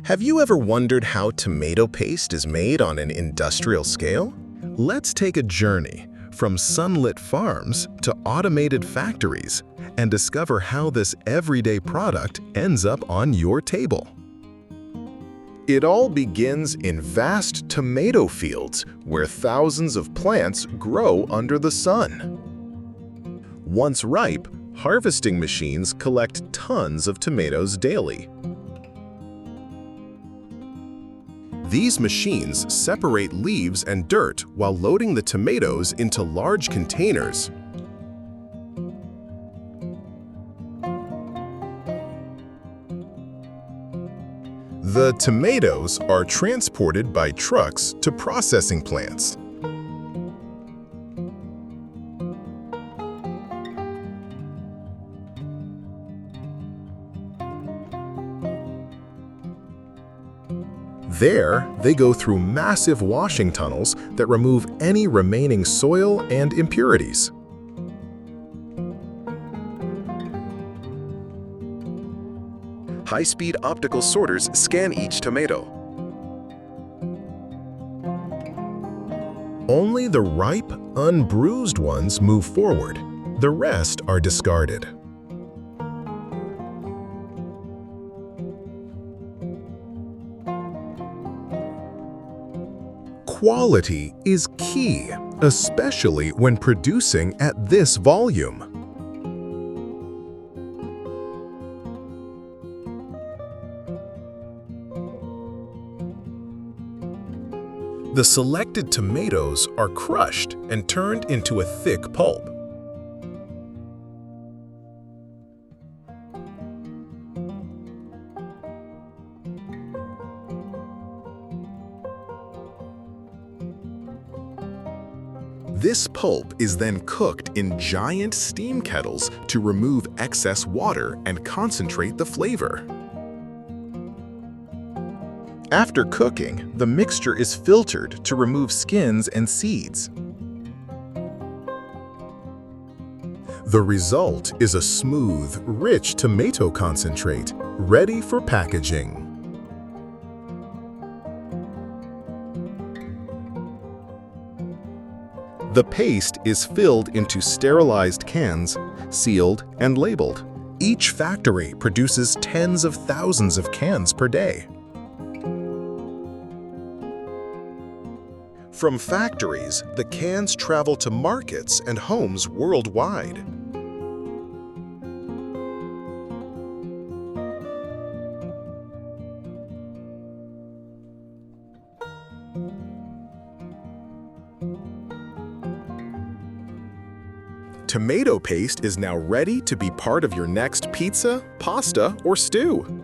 Have you ever wondered how tomato paste is made on an industrial scale? Let's take a journey from sunlit farms to automated factories and discover how this everyday product ends up on your table. It all begins in vast tomato fields where thousands of plants grow under the sun. Once ripe, harvesting machines collect tons of tomatoes daily. These machines separate leaves and dirt while loading the tomatoes into large containers. The tomatoes are transported by trucks to processing plants. There, they go through massive washing tunnels that remove any remaining soil and impurities. High-speed optical sorters scan each tomato. Only the ripe, unbruised ones move forward. The rest are discarded. Quality is key, especially when producing at this volume. The selected tomatoes are crushed and turned into a thick pulp. This pulp is then cooked in giant steam kettles to remove excess water and concentrate the flavor. After cooking, the mixture is filtered to remove skins and seeds. The result is a smooth, rich tomato concentrate, ready for packaging. The paste is filled into sterilized cans, sealed and labeled. Each factory produces tens of thousands of cans per day. From factories, the cans travel to markets and homes worldwide. Tomato paste is now ready to be part of your next pizza, pasta, or stew.